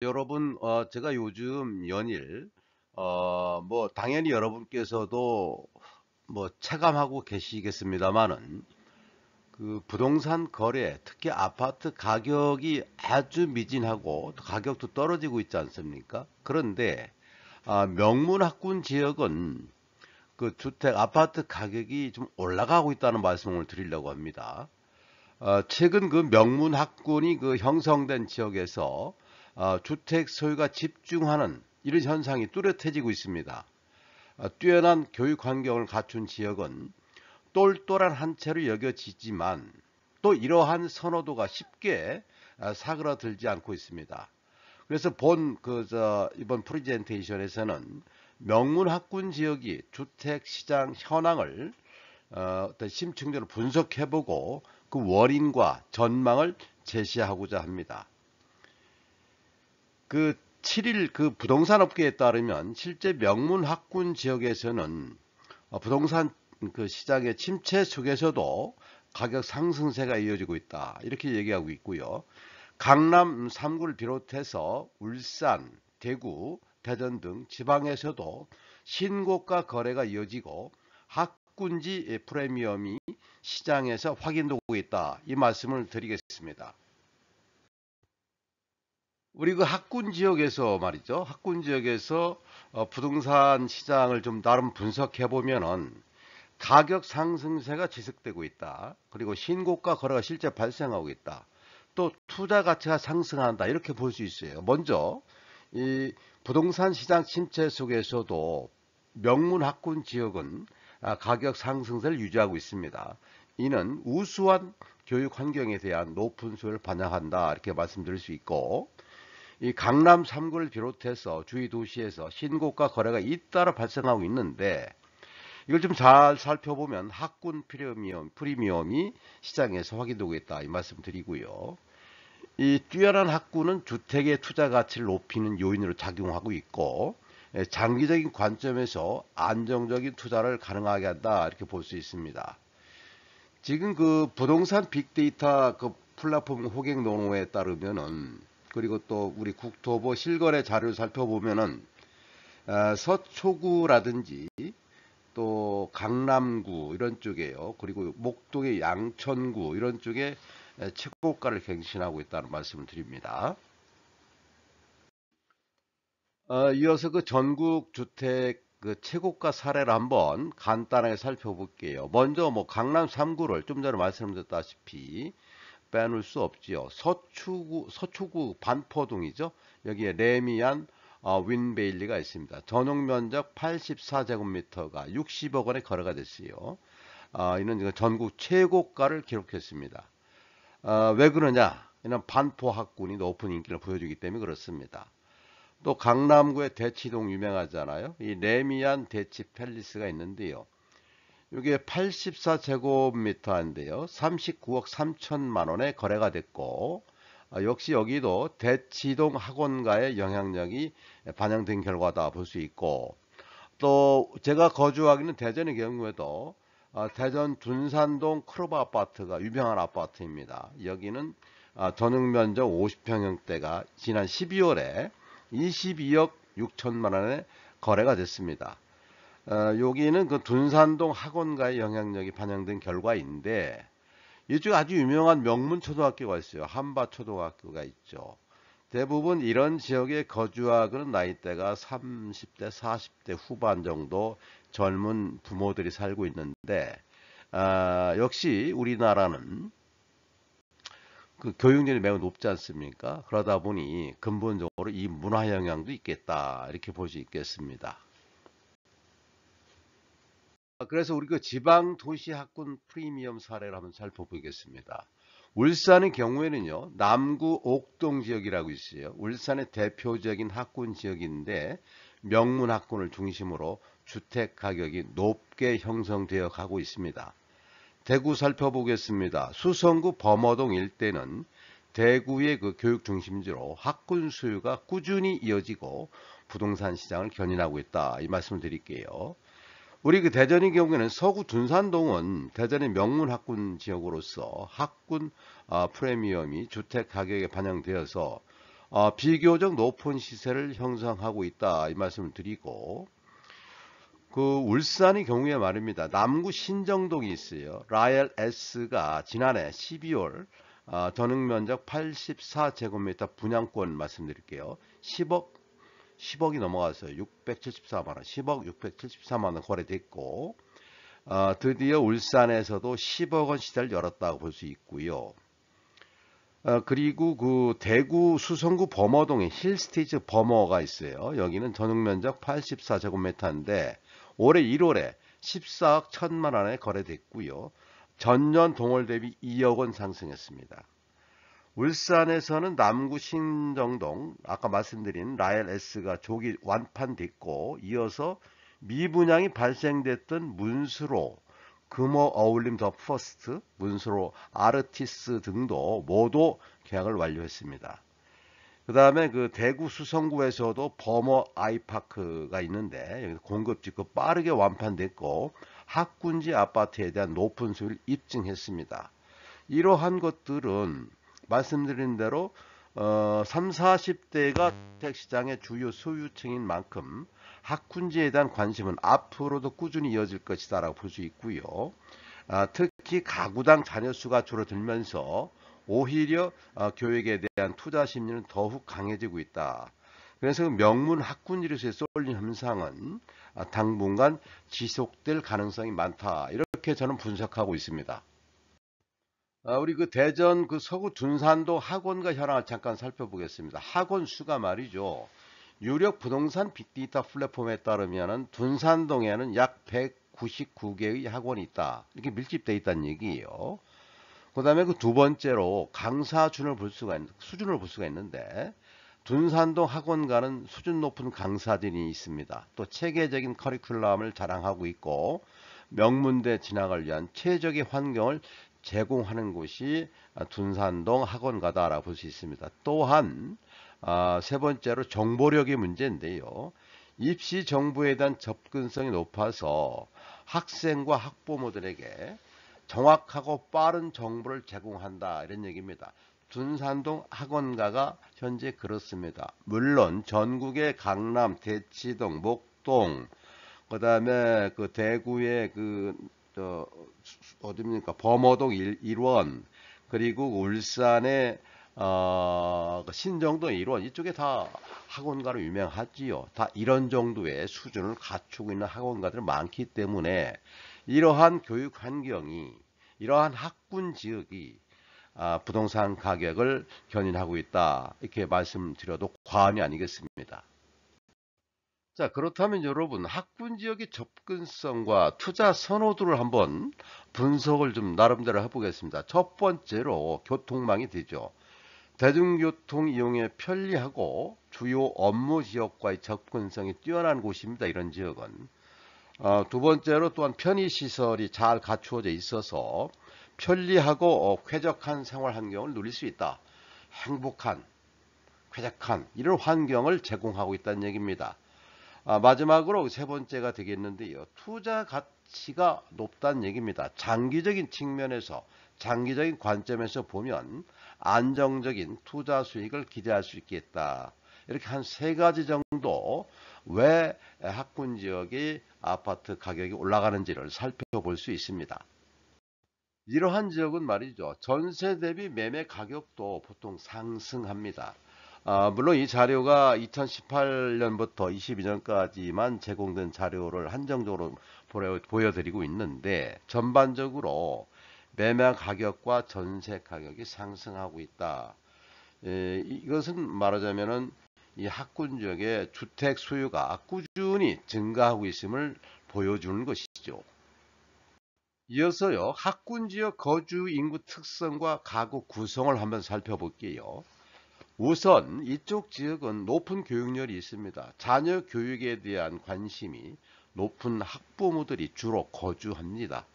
여러분, 제가 요즘 연일, 뭐, 당연히 여러분께서도 뭐, 체감하고 계시겠습니다만은, 그 부동산 거래, 특히 아파트 가격이 아주 미진하고, 또 가격도 떨어지고 있지 않습니까? 그런데, 명문학군 지역은 그 주택, 아파트 가격이 좀 올라가고 있다는 말씀을 드리려고 합니다. 최근 그 명문학군이 그 형성된 지역에서 주택 소유가 집중하는 이런 현상이 뚜렷해지고 있습니다. 뛰어난 교육 환경을 갖춘 지역은 똘똘한 한 채로 여겨지지만 또 이러한 선호도가 쉽게 사그라들지 않고 있습니다. 그래서 이번 프레젠테이션에서는 명문학군 지역이 주택 시장 현황을 어떤 심층적으로 분석해보고 그 원인과 전망을 제시하고자 합니다. 그 7일 그 부동산 업계에 따르면 실제 명문학군 지역에서는 부동산 그 시장의 침체 속에서도 가격 상승세가 이어지고 있다. 이렇게 얘기하고 있고요. 강남 3구를 비롯해서 울산, 대구, 대전 등 지방에서도 신고가 거래가 이어지고 학군지 프리미엄이 시장에서 확인되고 있다. 이 말씀을 드리겠습니다. 우리 그 학군 지역에서 말이죠. 학군 지역에서 부동산 시장을 좀 나름 분석해 보면은 가격 상승세가 지속되고 있다. 그리고 신고가 거래가 실제 발생하고 있다. 또 투자 가치가 상승한다. 이렇게 볼 수 있어요. 먼저 이 부동산 시장 침체 속에서도 명문 학군 지역은 가격 상승세를 유지하고 있습니다. 이는 우수한 교육 환경에 대한 높은 수요를 반영한다. 이렇게 말씀드릴 수 있고 이 강남 3구를 비롯해서 주위 도시에서 신고가 거래가 잇따라 발생하고 있는데 이걸 좀 잘 살펴보면 학군 프리미엄이 시장에서 확인되고 있다. 이 말씀 드리고요. 이 뛰어난 학군은 주택의 투자 가치를 높이는 요인으로 작용하고 있고 장기적인 관점에서 안정적인 투자를 가능하게 한다. 이렇게 볼 수 있습니다. 지금 그 부동산 빅데이터 그 플랫폼 호객 노노에 따르면은 그리고 또 우리 국토부 실거래 자료를 살펴보면은 서초구라든지 또 강남구 이런 쪽에요. 그리고 목동의 양천구 이런 쪽에 최고가를 갱신하고 있다는 말씀을 드립니다. 이어서 그 전국 주택 그 최고가 사례를 한번 간단하게 살펴볼게요. 먼저 뭐 강남 3구를 좀 전에 말씀드렸다시피 빼놓을 수 없지요. 서초구 반포동이죠. 여기에 레미안 윈베일리가 있습니다. 전용 면적 84제곱미터가 60억 원에 거래가 됐어요. 이는 전국 최고가를 기록했습니다. 왜 그러냐? 이는 반포 학군이 높은 인기를 보여주기 때문에 그렇습니다. 또 강남구의 대치동 유명하잖아요. 이 레미안 대치 팰리스가 있는데요. 이게 84제곱미터인데요. 39억 3천만 원에 거래가 됐고 역시 여기도 대치동 학원가의 영향력이 반영된 결과다 볼 수 있고 또 제가 거주하기는 대전의 경우에도 대전 둔산동 클로버 아파트가 유명한 아파트입니다. 여기는 전용 면적 50평형대가 지난 12월에 22억 6천만 원에 거래가 됐습니다. 여기는 그 둔산동 학원가의 영향력이 반영된 결과인데 이쪽 아주 유명한 명문 초등학교가 있어요. 한밭초등학교가 있죠. 대부분 이런 지역에 거주하는 나이대가 30대, 40대 후반 정도 젊은 부모들이 살고 있는데 역시 우리나라는 그 교육열이 매우 높지 않습니까? 그러다 보니 근본적으로 이 문화 영향도 있겠다 이렇게 볼 수 있겠습니다. 그래서 우리 그 지방 도시 학군 프리미엄 사례를 한번 살펴보겠습니다. 울산의 경우에는요, 남구 옥동 지역이라고 있어요. 울산의 대표적인 학군 지역인데 명문 학군을 중심으로 주택 가격이 높게 형성되어 가고 있습니다. 대구 살펴보겠습니다. 수성구 범어동 일대는 대구의 그 교육 중심지로 학군 수요가 꾸준히 이어지고 부동산 시장을 견인하고 있다. 이 말씀을 드릴게요. 우리 그 대전의 경우에는 서구 둔산동은 대전의 명문 학군 지역으로서 학군 프리미엄이 주택 가격에 반영되어서 비교적 높은 시세를 형성하고 있다 이 말씀을 드리고, 그 울산의 경우에 말입니다. 남구 신정동이 있어요. 라엘 S가 지난해 12월 전용면적 84제곱미터 분양권 말씀드릴게요. 10억이 넘어가서 674만원, 10억 674만원 거래됐고, 드디어 울산에서도 10억원 시세를 열었다고 볼 수 있고요. 그리고 그 대구 수성구 범어동에 힐스테이트 범어가 있어요. 여기는 전용면적 84제곱미터인데 올해 1월에 14억 1천만 원에 거래됐고요. 전년 동월 대비 2억 원 상승했습니다. 울산에서는 남구 신정동 아까 말씀드린 라엘 S가 조기 완판됐고, 이어서 미분양이 발생됐던 문수로 금호 어울림 더 퍼스트, 문수로 아르티스 등도 모두 계약을 완료했습니다. 그 다음에 그 대구 수성구에서도 범어 아이파크가 있는데 여기 공급 직급 빠르게 완판됐고 학군지 아파트에 대한 높은 수익을 입증했습니다. 이러한 것들은 말씀드린 대로 3, 40대가 주택시장의 주요 소유층인 만큼 학군지에 대한 관심은 앞으로도 꾸준히 이어질 것이다 라고 볼 수 있고요. 특히 가구당 자녀수가 줄어들면서 오히려 교육에 대한 투자 심리는 더욱 강해지고 있다. 그래서 명문 학군지로서의 쏠림 현상은 당분간 지속될 가능성이 많다. 이렇게 저는 분석하고 있습니다. 우리 그 대전 그 서구 둔산동 학원가 현황을 잠깐 살펴보겠습니다. 학원 수가 말이죠. 유력 부동산 빅데이터 플랫폼에 따르면은 둔산동에는 약 199개의 학원이 있다. 이렇게 밀집되어 있다는 얘기예요. 그 다음에 그 두 번째로 강사 수준을 볼 수가 있는데, 둔산동 학원가는 수준 높은 강사진이 있습니다. 또 체계적인 커리큘럼을 자랑하고 있고 명문대 진학을 위한 최적의 환경을 제공하는 곳이 둔산동 학원가다라고 볼 수 있습니다. 또한 세 번째로 정보력의 문제인데요. 입시 정보에 대한 접근성이 높아서 학생과 학부모들에게 정확하고 빠른 정보를 제공한다 이런 얘기입니다. 둔산동 학원가가 현재 그렇습니다. 물론 전국의 강남, 대치동, 목동, 그 다음에 그 대구의 어디입니까? 범어동 일원, 그리고 울산의 신정동 일원, 이쪽에 다 학원가로 유명하지요. 다 이런 정도의 수준을 갖추고 있는 학원가들이 많기 때문에 이러한 교육 환경이, 이러한 학군 지역이 부동산 가격을 견인하고 있다. 이렇게 말씀드려도 과언이 아니겠습니다. 자, 그렇다면 여러분, 학군 지역의 접근성과 투자 선호도를 한번 분석을 좀 나름대로 해보겠습니다. 첫 번째로 교통망이 되죠. 대중교통 이용에 편리하고 주요 업무 지역과의 접근성이 뛰어난 곳입니다. 이런 지역은. 두 번째로 또한 편의시설이 잘 갖추어져 있어서 편리하고 쾌적한 생활 환경을 누릴 수 있다. 행복한, 쾌적한 이런 환경을 제공하고 있다는 얘기입니다. 마지막으로 세 번째가 되겠는데요. 투자 가치가 높다는 얘기입니다. 장기적인 측면에서, 장기적인 관점에서 보면 안정적인 투자 수익을 기대할 수 있겠다. 이렇게 한 세 가지 정도 왜 학군 지역의 아파트 가격이 올라가는지를 살펴볼 수 있습니다. 이러한 지역은 말이죠. 전세 대비 매매 가격도 보통 상승합니다. 물론 이 자료가 2018년부터 22년까지만 제공된 자료를 한정적으로 보여드리고 있는데, 전반적으로 매매 가격과 전세 가격이 상승하고 있다. 이것은 말하자면은 이 학군 지역의 주택 수요가 꾸준히 증가하고 있음을 보여주는 것이죠. 이어서요, 학군 지역 거주 인구 특성과 가구 구성을 한번 살펴볼게요. 우선 이쪽 지역은 높은 교육열이 있습니다. 자녀 교육에 대한 관심이 높은 학부모들이 주로 거주합니다.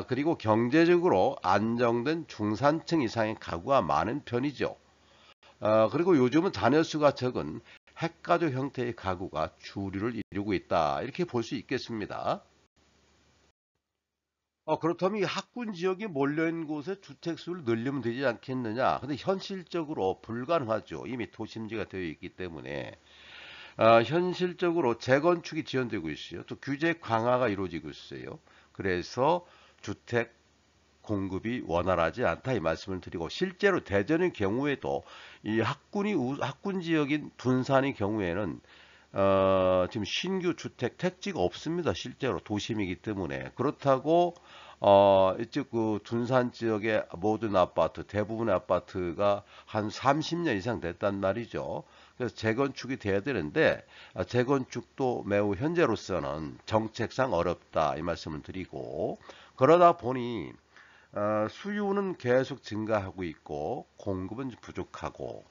그리고 경제적으로 안정된 중산층 이상의 가구가 많은 편이죠. 그리고 요즘은 자녀수가 적은 핵가족 형태의 가구가 주류를 이루고 있다. 이렇게 볼 수 있겠습니다. 그렇다면 이 학군 지역이 몰려있는 곳에 주택수를 늘리면 되지 않겠느냐? 근데 현실적으로 불가능하죠. 이미 도심지가 되어 있기 때문에. 현실적으로 재건축이 지연되고 있어요. 또 규제 강화가 이루어지고 있어요. 그래서 주택 공급이 원활하지 않다 이 말씀을 드리고, 실제로 대전의 경우에도 이 학군 지역인 둔산의 경우에는 지금 신규 주택 택지가 없습니다. 실제로 도심이기 때문에. 그렇다고 이쪽 그 둔산 지역의 모든 아파트, 대부분의 아파트가 한 30년 이상 됐단 말이죠. 그래서 재건축이 돼야 되는데 재건축도 매우 현재로서는 정책상 어렵다 이 말씀을 드리고, 그러다 보니 수요는 계속 증가하고 있고 공급은 부족하고,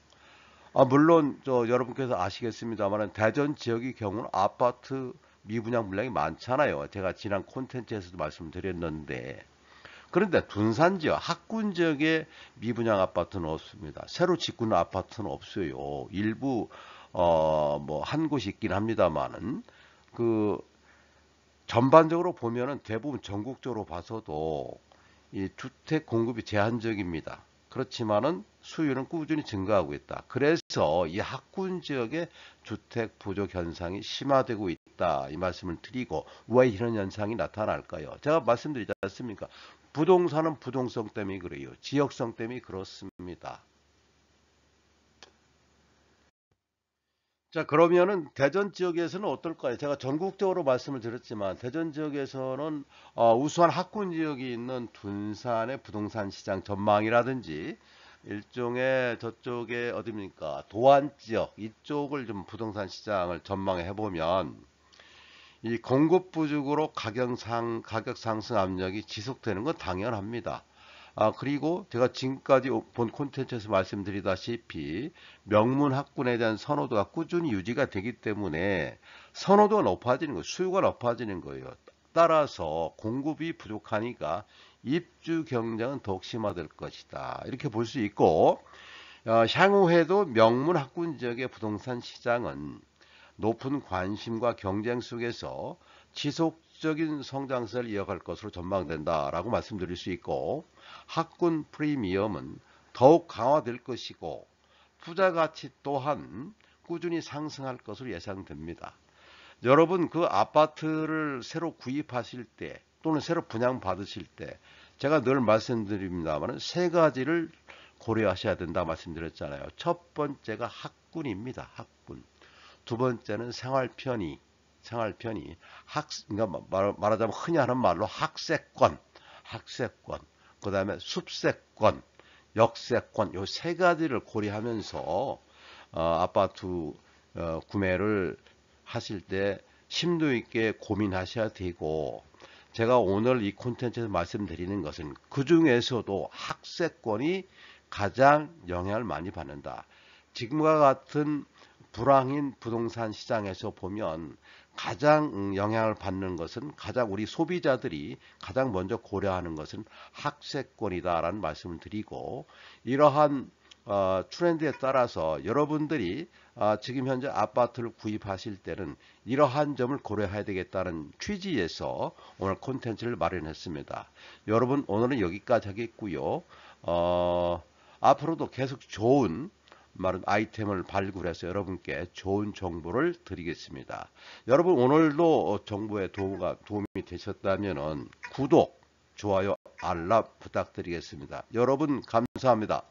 물론 여러분께서 아시겠습니다만 대전 지역의 경우는 아파트 미분양 물량이 많잖아요. 제가 지난 콘텐츠에서도 말씀드렸는데, 그런데 둔산 지역, 학군 지역에 미분양 아파트는 없습니다. 새로 짓고는 아파트는 없어요. 일부 뭐 한 곳이 있긴 합니다만은 그 전반적으로 보면은 대부분 전국적으로 봐서도 이 주택 공급이 제한적입니다. 그렇지만은 수요는 꾸준히 증가하고 있다. 그래서 이 학군 지역의 주택 부족 현상이 심화되고 있다. 이 말씀을 드리고, 왜 이런 현상이 나타날까요? 제가 말씀드리지 않습니까? 부동산은 부동성 때문에 그래요. 지역성 때문에 그렇습니다. 자, 그러면은 대전 지역에서는 어떨까요? 제가 전국적으로 말씀을 드렸지만 대전 지역에서는 우수한 학군 지역이 있는 둔산의 부동산 시장 전망이라든지, 일종의 저쪽에 어디입니까? 도안 지역 이쪽을 좀 부동산 시장을 전망해 보면 이 공급 부족으로 가격 상승 압력이 지속되는 건 당연합니다. 그리고 제가 지금까지 본 콘텐츠에서 말씀드리다시피 명문 학군에 대한 선호도가 꾸준히 유지가 되기 때문에 선호도가 높아지는 거예요. 수요가 높아지는 거예요. 따라서 공급이 부족하니까 입주 경쟁은 더욱 심화될 것이다. 이렇게 볼 수 있고, 향후에도 명문 학군 지역의 부동산 시장은 높은 관심과 경쟁 속에서 지속적인 성장세를 이어갈 것으로 전망된다라고 말씀드릴 수 있고, 학군 프리미엄은 더욱 강화될 것이고 투자 가치 또한 꾸준히 상승할 것으로 예상됩니다. 여러분 그 아파트를 새로 구입하실 때 또는 새로 분양받으실 때 제가 늘 말씀드립니다만 세 가지를 고려하셔야 된다 말씀드렸잖아요. 첫 번째가 학군입니다. 학군. 두 번째는 생활 편의. 생활 편의. 그러니까 말하자면 흔히 하는 말로 학세권. 학세권. 그다음에 숲세권, 역세권, 요 세 가지를 고려하면서 아파트 구매를 하실 때 심도 있게 고민하셔야 되고, 제가 오늘 이 콘텐츠에서 말씀드리는 것은 그 중에서도 학세권이 가장 영향을 많이 받는다. 지금과 같은 불황인 부동산 시장에서 보면 가장 영향을 받는 것은, 가장 우리 소비자들이 가장 먼저 고려하는 것은 학세권이다라는 말씀을 드리고, 이러한 트렌드에 따라서 여러분들이 지금 현재 아파트를 구입하실 때는 이러한 점을 고려해야 되겠다는 취지에서 오늘 콘텐츠를 마련했습니다. 여러분 오늘은 여기까지 하겠고요. 앞으로도 계속 좋은 많은 아이템을 발굴해서 여러분께 좋은 정보를 드리겠습니다. 여러분 오늘도 정보에 도움이 되셨다면 구독, 좋아요, 알람 부탁드리겠습니다. 여러분 감사합니다.